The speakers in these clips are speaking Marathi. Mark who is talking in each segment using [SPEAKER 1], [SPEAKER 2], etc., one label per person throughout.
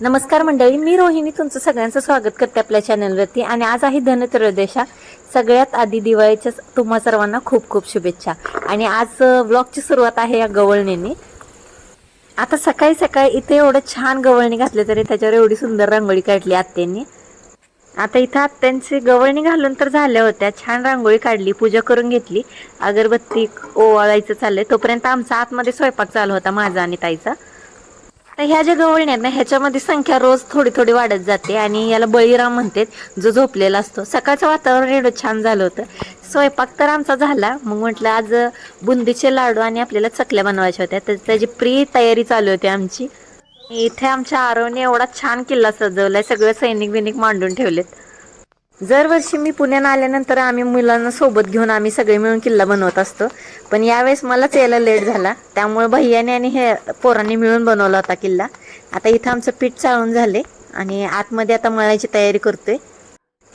[SPEAKER 1] नमस्कार मंडळी, मी रोहिणी तुमचं सगळ्यांचं स्वागत करते आपल्या चॅनलवरती. आणि आज आहे धनत्रयोदशा. सगळ्यात आधी दिवाळीच्या तुम्हा सर्वांना खूप खूप शुभेच्छा. आणि आज व्लॉगची सुरुवात आहे या गवळणीने. आता सकाळी सकाळी इथे एवढं छान गवळणी घातले तरी त्याच्यावर एवढी सुंदर रांगोळी काढली आत्यांनी. आता इथं आत्यांची गवळणी घालून तर झाल्या होत्या, छान रांगोळी काढली, पूजा करून घेतली, अगरबत्ती ओवाळायचं चाललंय. तोपर्यंत आमचा आतमध्ये स्वयंपाक चालू होता, माझा आणि ताईचा. तर ह्या ज्या गवळणी आहेत ना, ह्याच्यामध्ये संख्या रोज थोडी थोडी वाढत जाते आणि याला बळीराम म्हणतात, जो झोपलेला असतो. सकाळचं वातावरण एवढं छान झालं होतं. स्वयंपाक तर आमचा झाला. मग म्हटलं आज बुंदीचे लाडू आणि आपल्याला चकल्या बनवायच्या होत्या, तर त्याची प्री तयारी चालू होती आमची. इथे आमच्या आरवने एवढा छान किल्ला सजवलाय, सगळे सैनिक बिनिक मांडून ठेवलेत. दरवर्षी मी पुण्यात आल्यानंतर आम्ही मुलांना सोबत घेऊन आम्ही सगळे मिळून किल्ला बनवत असतो. पण यावेळेस मलाच यायला लेट झाला, त्यामुळे भैयाने आणि हे पोरांनी मिळून बनवला होता किल्ला. आता इथं आमचं पीठ चाळून झाले आणि आतमध्ये आता मळायची तयारी करतोय.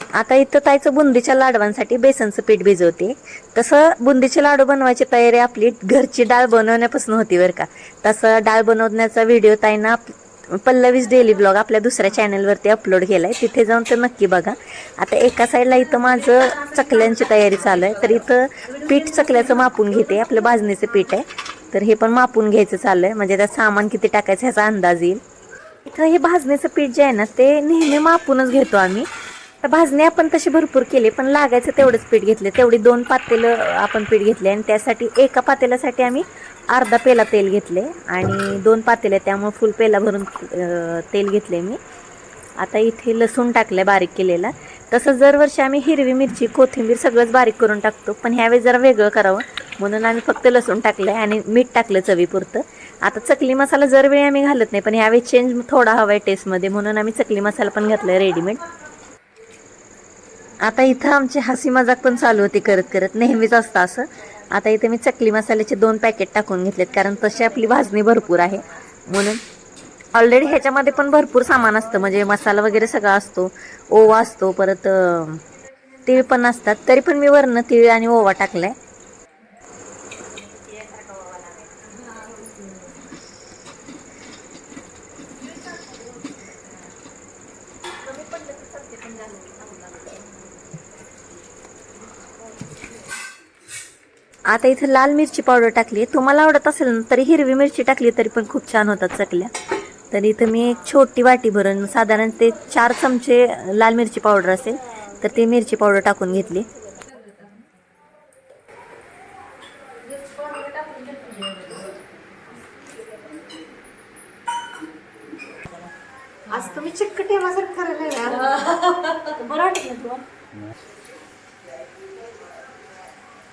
[SPEAKER 1] आता इथं ताईचं बुंदीच्या लाडवांसाठी बेसनचं पीठ भिजवते. तसं बुंदीचे लाडू बनवायची तयारी आपली घरची डाळ बनवण्यापासून होती बरं का. तसं डाळ बनवण्याचा व्हिडिओ ताईना पल्लवीज डेली ब्लॉग आपल्या दुसऱ्या चॅनलवरती अपलोड केलाय, तिथे जाऊन तर नक्की बघा. आता एका साईडला इथं माझं चकल्यांची तयारी चालू आहे, तर इथं पीठ चकल्याचं मापून घेते. आपलं भाजणीचं पीठ आहे, तर हे पण मापून घ्यायचं चालू आहे, म्हणजे त्यात सामान किती टाकायचं ह्याचा अंदाज येईल. इथं हे भाजणीचं पीठ जे आहे ना, ते नेहमी मापूनच घेतो आम्ही. तर भाजणी आपण तशी भरपूर केली, पण लागायचं तेवढंच पीठ घेतले. तेवढी 2 पातेलं आपण पीठ घेतले आणि त्यासाठी एका पातेल्यासाठी आम्ही अर्धा पेला तेल घेतले आणि 2 पातेले, त्यामुळे फुल पेला भरून तेल घेतले मी. आता इथे लसूण टाकलं बारीक केलेला. तसं दरवर्षी आम्ही हिरवी मिरची कोथिंबीर सगळंच बारीक करून टाकतो, पण ह्यावेळेस जरा वेगळं करावं म्हणून आम्ही फक्त लसूण टाकलं आणि मीठ टाकलं चवीपुरतं. आता चकली मसाला दरवेळी आम्ही घालत नाही, पण ह्यावेळेस चेंज थोडा हवा आहे टेस्टमध्ये, म्हणून आम्ही चकली मसाला पण घातला रेडीमेड. आता इथं आमची हसी मजाक पण चालू होती करत करत, नेहमीच असतं असं. आता इथे मी चकली मसाल्याचे 2 पॅकेट टाकून घेतलेत, कारण तशी आपली भाजणी भरपूर आहे म्हणून. ऑलरेडी ह्याच्यामध्ये पण भरपूर सामान असतं, म्हणजे मसाला वगैरे सगळा असतो, ओवा असतो, परत तीळ पण असतात. तरी पण मी वरनं तीळ आणि ओवा टाकलाय. आता इथे लाल मिरची पावडर टाकली. तुम्हाला आवडत असेल ना तरी हिरवी मिरची टाकली तरी पण खूप छान होतात चकल्या. तर इथं मी एक छोटी वाटी भरून, साधारण ते 4 चमचे लाल मिरची पावडर असेल, तर ती मिरची पावडर टाकून घेतली. आज तुम्ही चिकट ठेवासारखं करायला बरं वाटत ना तुला.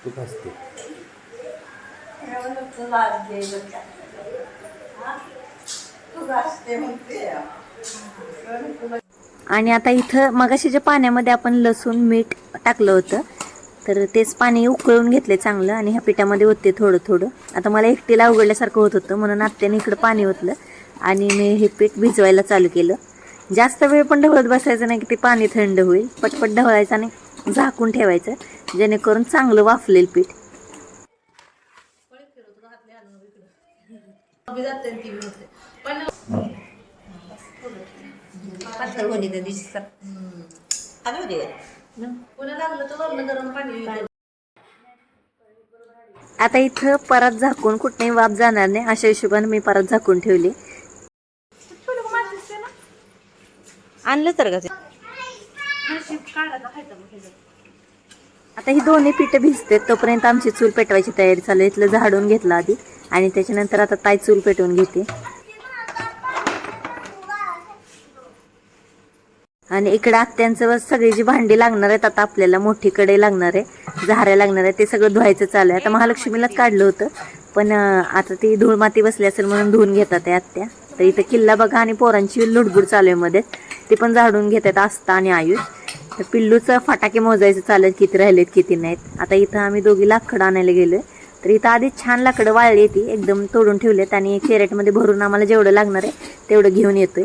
[SPEAKER 2] तू खासते
[SPEAKER 1] आणि आता इथं मगाशी जे पाण्यामध्ये आपण लसूण मीठ टाकलं होतं, तर तेच पाणी उकळून घेतले चांगलं आणि ह्या पिठामध्ये ओतते थोडं थोडं. आता मला एकटीला उघडल्यासारखं होत होतं, म्हणून आत्याने इकडं पाणी ओतलं आणि मी हे पीठ भिजवायला चालू केलं. जास्त वेळ पण ढवळत बसायचं नाही की ते पाणी थंड होईल. पटपट ढवळायचं आणि झाकून ठेवायचं, जेणेकरून चांगलं वाफलेल पीठ. आता इथं परत झाकून कुठेही वाफ जाणार नाही अशा हिशोबाने मी परत झाकून ठेवली. आणलं तर का ते? आता ही दोन्ही पीठ भिजते तोपर्यंत आमची चूल पेटवायची तयारी चालू आहे. इथलं झाडून घेतलं आधी आणि त्याच्यानंतर आता ताई चूल पेटवून घेते. आणि इकडे आत्यांचं सगळी जी भांडी लागणार आहेत, आता आपल्याला मोठी कढई लागणार आहे, झाऱ्या लागणार आहे, ते सगळं धुवायचं चालू आहे. आता महालक्ष्मीलाच काढलं होतं, पण आता ती धूळ माती बसली असेल म्हणून धुवून घेतात आत्या. तर इथं किल्ला बघा आणि पोरांची लुडबुड चालू आहे मध्ये, ते पण झाडून घेतात आस्था आणि आयुष. तर पिल्लूचं फटाके मोजायचं चालत किती राहिलेत किती नाहीत. आता इथं आम्ही दोघी लाकडं आणायला गेलोय, तर इथं आधीच छान लाकडं वाळली ती एकदम तोडून ठेवलेत आणि कॅरेटमध्ये भरून आम्हाला जेवढं लागणार आहे तेवढं घेऊन येतोय.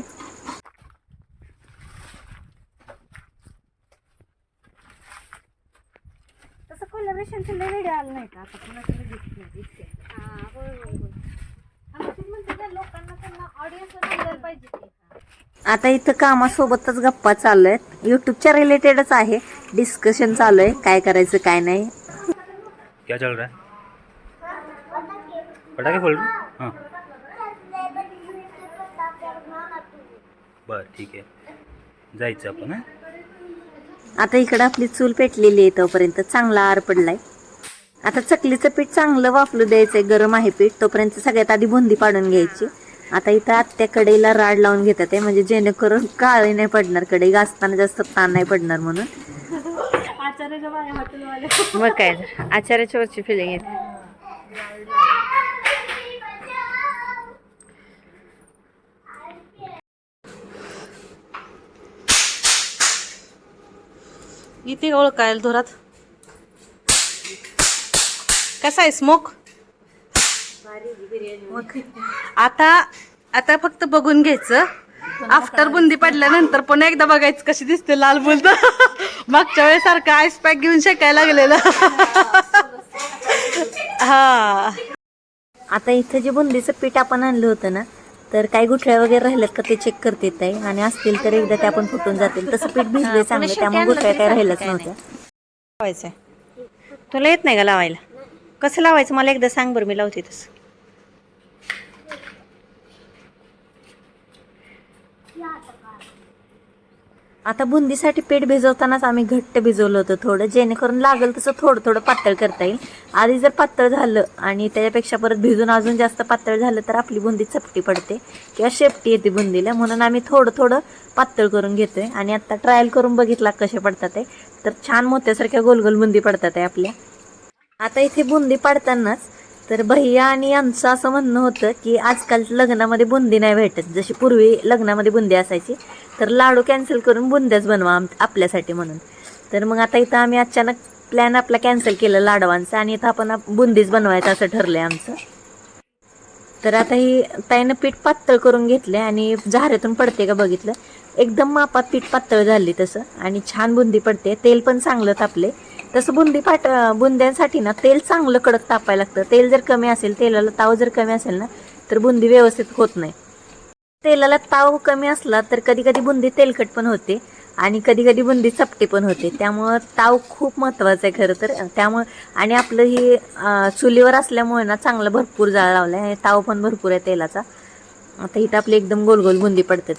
[SPEAKER 1] तसं कोलॅबरेशनचे लय व्हिडिओ आले नाही का आता पुन्हा तुम्ही दिसत नाही. लोकांना त्यांना ऑडियन्स पाहिजे. आता इथं कामासोबतच गप्पा चालू आहेत, युट्यूबच्या रिलेटेडच आहे, डिस्कशन चालू आहे काय करायचं काय नाही.
[SPEAKER 2] क्या चल रहा है? पटाखे फोड़ रहे? हाँ बर ठीक आहे, जायचं आपण. हां
[SPEAKER 1] आता इकडं आपली चूल पेटलेली आहे, तोपर्यंत चांगला आर पडलाय. आता चकलीचं पीठ चांगलं वाफलू द्यायचंय, गरम आहे पीठ तोपर्यंत. सगळ्यात आधी बुंदी पाडून घ्यायची. आता इथं आत्या कढईला राड लावून घेतात आहे, म्हणजे जेणेकरून काळी नाही पडणार, कढई घासताना जास्त ताण नाही पडणार म्हणून. मग काय आचार्याच्या वरची फिलिंग आहे.
[SPEAKER 3] इथे ओळखायला धुरात कसा आहे स्मोक. आता आता फक्त बघून घ्यायचं, आफ्टर बुंदी पडल्यानंतर पुन्हा एकदा बघायचं कशी दिसते लाल बुंद. मागच्या वेळेस सारखं आईस पॅक घेऊन शेकायला लागलेलं. हा
[SPEAKER 1] आता इथं जे बुंदीचं पीठ आपण आणलं होतं ना, तर काही गुठळ्या वगैरे राहिल्यात का ते चेक करते ताई, आणि असतील तर एकदा त्या पण फुटून जातील. तसं पीठ भिजले चांगलं, त्यामुळे गुठळ्या काही राहिल्याच नव्हत्या. लावायचंय तुला येत नाही का लावायला? कसं लावायचं मला एकदा सांग बरं, मी लावते तसं. आता बुंदीसाठी पीठ भिजवतानाच आम्ही घट्ट भिजवलं होतं थोडं, जेणेकरून लागेल तसं थोडं थोडं पातळ करता येईल. आधी जर पातळ झालं आणि त्याच्यापेक्षा परत भिजून अजून जास्त पातळ झालं तर आपली बुंदी चपटी पडते किंवा शेपटी येते बुंदीला, म्हणून आम्ही थोडं थोडं पातळ करून घेतोय. आणि आता ट्रायल करून बघितला कसे पडतात आहे, तर छान मोत्यासारख्या गोलगोल बुंदी पडतात आहे आपल्या. आता इथे बुंदी पाडतानाच तर भैया आणि आमचं असं म्हणणं होतं की आजकाल लग्नामध्ये बुंदी नाही भेटत, जशी पूर्वी लग्नामध्ये बुंदी असायची, तर लाडू कॅन्सल करून बुंद्याच बनवा आपल्यासाठी म्हणून. तर मग आता इथं आम्ही अचानक प्लॅन आपला कॅन्सल केलं लाडवांचा, आणि इथं आपण बुंदीच बनवायचं असं ठरलंय आमचं. तर आता ही ताईनं पीठ पातळ करून घेतले आणि झाऱ्यातून पडते का बघितलं, एकदम मापात पीठ पातळ झाली तसं, आणि छान बुंदी पडते. तेल पण चांगलं तापले. तसं बुंद्यांसाठी ना तेल चांगलं कडक तापायला लागतं. तेल जर कमी असेल, तेलाला ताव जर कमी असेल ना, तर बुंदी व्यवस्थित होत नाही. तेलाला ताव कमी असला तर कधी कधी बुंदी तेलकट पण होते आणि कधी कधी बुंदी चपटी पण होते. त्यामुळं ताव खूप महत्त्वाचं आहे खरं तर. त्यामुळं आणि आपलं ही चुलीवर असल्यामुळे ना चांगलं भरपूर जाळ लावला आहे, ताव पण भरपूर आहे तेलाचा. आता इथं आपली एकदम गोल गोल बुंदी पडतात.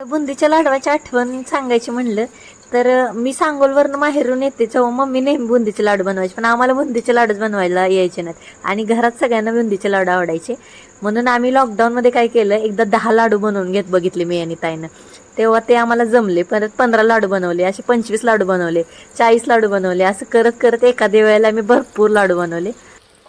[SPEAKER 1] बुंदीच्या लाडवाची आठवण सांगायची म्हणलं तर मी सांगोलवरनं माहेरून येते तेव्हा मम्मी नेहमी बुंदीचे लाडू बनवायचे, पण आम्हाला बुंदीचे लाडूच बनवायला यायचे नाहीत आणि घरात सगळ्यांना बुंदीचे लाडू आवडायचे. म्हणून आम्ही लॉकडाऊनमध्ये काय केलं, एकदा 10 लाडू बनवून बघितले मी आणि ताईनं. तेव्हा ते आम्हाला जमले. परत 15 लाडू बनवले, असे 25 लाडू बनवले, 40 लाडू बनवले. असं करत करत एखाद्या वेळेला आम्ही भरपूर लाडू बनवले.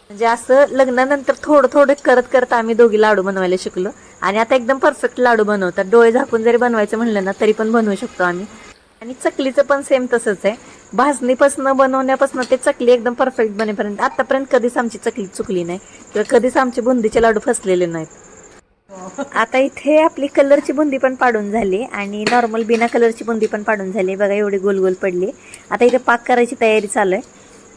[SPEAKER 1] म्हणजे असं लग्नानंतर थोडं थोडं करत करत आम्ही दोघी लाडू बनवायला शिकलो आणि आता एकदम परफेक्ट लाडू बनवतात. डोळे झाकून जरी बनवायचं म्हणलं ना तरी पण बनवू शकतो आम्ही. आणि चकलीचं पण सेम तसंच आहे, भाजणीपासून बनवण्यापासून ते चकली एकदम परफेक्ट बनेपर्यंत आतापर्यंत कधीच आमची चकली चुकली नाही किंवा कधीच आमचे बुंदीचे लाडू फसलेले नाहीत. आता इथे आपली कलरची बुंदी पण पाडून झाली आणि नॉर्मल बिना कलरची बुंदी पण पाडून झाली. बघा एवढी गोल गोल पडली. आता इथे पाक करायची तयारी चालू आहे.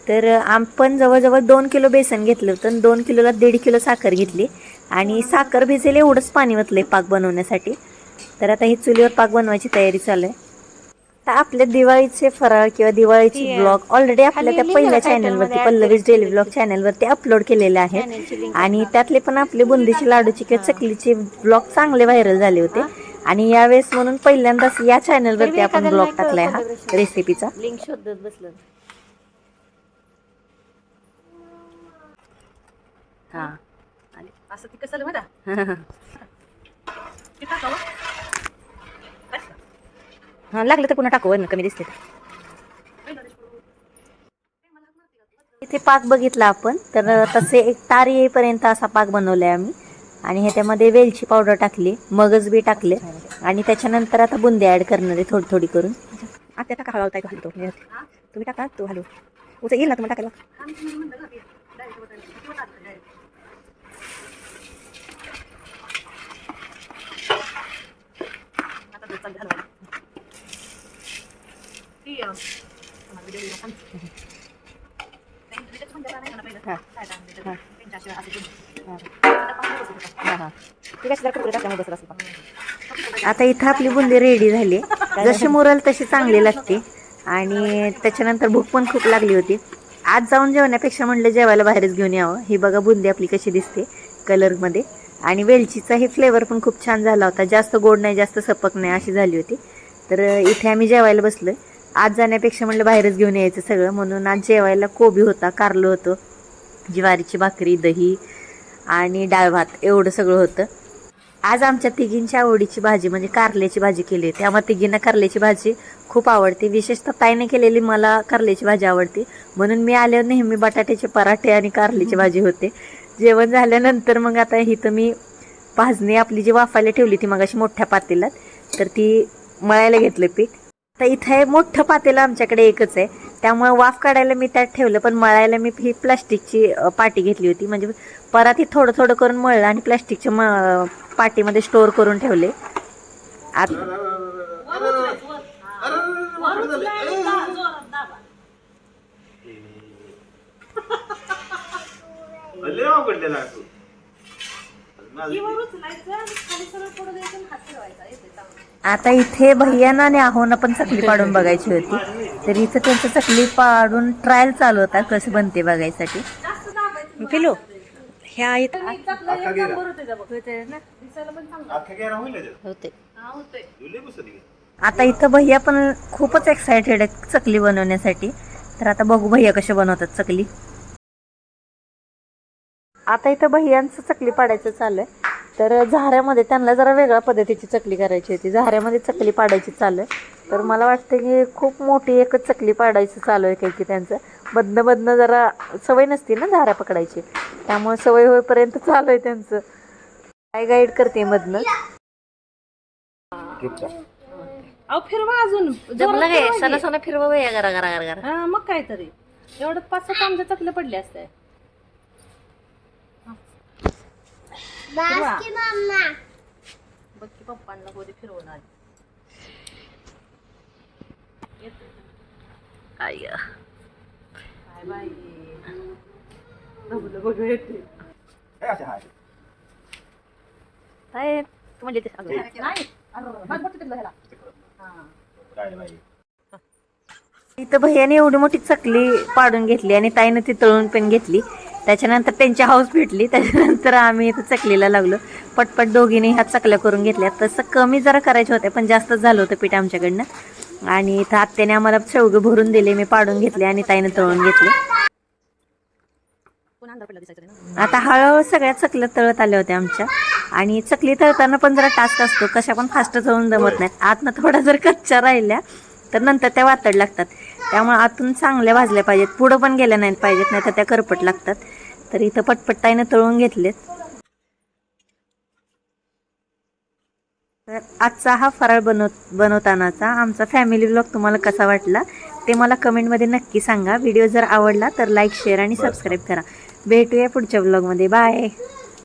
[SPEAKER 1] तर आपण जवळजवळ 2 किलो बेसन घेतलं होतं आणि 2 किलोला 1.5 किलो साखर घेतली आणि साखर भिजेल एवढंच पाणी ओतलंय पाक बनवण्यासाठी. तर आता ही चुलीवर पाक बनवायची तयारी चालू आहे. तर आपल्या दिवाळीचे फराळ किंवा दिवाळीचे ब्लॉग ऑलरेडी आपल्या त्या पहिल्या चॅनलवरती, पल्लवीज डेली ब्लॉग चॅनलवरती अपलोड केलेले आहेत आणि त्यातले पण आपले बुंदीचे लाडूचे किंवा चकलीचे ब्लॉग चांगले व्हायरल झाले होते. आणि यावेळेस म्हणून पहिल्यांदाच या चॅनलवरती आपण ब्लॉग टाकलाय हा रेसिपीचा. लिंक शोधत बसलो. हा
[SPEAKER 3] असं ती कसं म्हणा.
[SPEAKER 1] हा लागलं तर पुन्हा टाकू, वरनं कमी दिसते. इथे पाक बघितला आपण, तर तसे एक तार येईपर्यंत असा पाक बनवलाय आम्ही आणि ह्याच्यामध्ये वेलची पावडर टाकली, मगज बी टाकले आणि त्याच्यानंतर आता बुंदी ऍड करणार आहे थोडी थोडी करून. आता टाका हलवताय हलतो तुम्ही, टाका तो हलव उचल येईल ना तुम्हाला टाकायला. ठीक आहे, जर कुठे टाकल्यामुळे बसत असेल. आता इथं आपली बुंदी रेडी झाली. जशी मुरल तशी चांगली लागते. आणि त्याच्यानंतर भूक पण खूप लागली होती. आज जाऊन जेवण्यापेक्षा म्हटलं जेवायला बाहेरच घेऊन यावं. ही बघा बुंदी आपली कशी दिसते कलरमध्ये. आणि वेलचीचाही फ्लेवर पण खूप छान झाला होता. जास्त गोड नाही, जास्त सपक नाही अशी झाली होती. तर इथे आम्ही जेवायला बसलोय. आज जाण्यापेक्षा म्हटलं बाहेरच घेऊन यायचं सगळं, म्हणून आज जेवायला कोबी होता, कारलं होतं, ज्वारीची भाकरी, दही आणि डाळ भात एवढं सगळं होतं. आज आमच्या तिघींच्या आवडीची भाजी म्हणजे कारल्याची भाजी केली होती. आम्हा तिघींना कारल्याची भाजी खूप आवडते. विशेषतः ताईने केलेली मला कारल्याची भाजी आवडते, म्हणून मी आल्यावर नेहमी बटाट्याचे पराठे आणि कारल्याची भाजी होते. जेवण झाल्यानंतर मग आता इथं मी भाजणी आपली जी वाफायला ठेवली ती मगाशी मोठ्या पातेल्यात, तर ती मळायला घेतलं पीठ. तर इथे मोठं पातेलं आमच्याकडे एकच आहे, त्यामुळे वाफ काढायला मी त्यात ठेवलं, पण मळायला मी ही प्लास्टिकची पाटी घेतली होती. म्हणजे परातीत थोडं थोडं करून मळलं आणि प्लास्टिकच्या पाटीमध्ये स्टोअर करून ठेवले. आता इथे भैयाना आणि आहोना पण चकली पाडून बघायची होती, तर इथं त्यांचं चकली पाडून ट्रायल चालू होता कसं बनते बघायसाठी. पिलो ह्या होते. आता इथं भैया पण खूपच एक्सायटेड आहे चकली बनवण्यासाठी. तर आता बघू भैया कसे बनवतात चकली. आता इथं भैयांचं चकली पाडायचं चालू आहे. तर झाऱ्यामध्ये त्यांना जरा वेगळ्या पद्धतीची चकली करायची होती. झाऱ्यामध्ये चकली पाडायची चालू आहे. तर मला वाटतं की खूप मोठी एकच चकली पाडायचं चालू आहे काही की त्यांचं. बदनं जरा सवय नसते ना झाऱ्या पकडायची, त्यामुळे सवय होईपर्यंत चालू आहे त्यांचं. काय गाईड करते मधनं.
[SPEAKER 3] फिरवा अजून
[SPEAKER 1] जमलं काय सणा फिरवा भैया गरा गरा गरा गरा.
[SPEAKER 3] हा मग काय तरी एवढं 5-6 आमच्या चकल्या पडले असते. बघ की पप्पांना गोदी फिरवून आली.
[SPEAKER 1] आय
[SPEAKER 3] काय बाई बघू बघू येते.
[SPEAKER 1] काय तू म्हणजे
[SPEAKER 3] नाही
[SPEAKER 1] इथं भैयाने एवढी मोठी चकली पाडून घेतली आणि ताईनं ती तळून पण घेतली. त्याच्यानंतर त्यांची हाऊस भेटली. त्याच्यानंतर आम्ही इथं चकलीला लागलो. पटपट दोघींनी ह्या चकल्या करून घेतल्या. तसं कमी जरा करायचे होते, पण जास्तच झालं होतं पीठ आमच्याकडनं. आणि इथं आत्याने आम्हाला शेवगं भरून दिले, मी पाडून घेतले आणि ताईनं तळून घेतले. आता हळूहळू सगळ्या चकल्या तळत आल्या होत्या आमच्या. आणि चकली तळताना पण जरा टास्क असतो, कशा पण फास्ट तळून जमत नाहीत. आतनं थोड्या जर कच्च्या राहिल्या तर नंतर त्या वातड लागतात. त्यामुळे आतून चांगल्या भाजल्या पाहिजेत, पुढं पण गेल्या नाहीत पाहिजेत, नाही तर त्या करपट लागतात. तर इथं पटपट ताईनं तळून घेतलेत. तर आजचा हा फराळ बनवतानाचा आमचा फॅमिली व्लॉग तुम्हाला कसा वाटला ते मला कमेंटमध्ये नक्की सांगा. व्हिडिओ जर आवडला तर लाईक, शेअर आणि सबस्क्राईब करा. भेटूया पुढच्या व्लॉगमध्ये. बाय.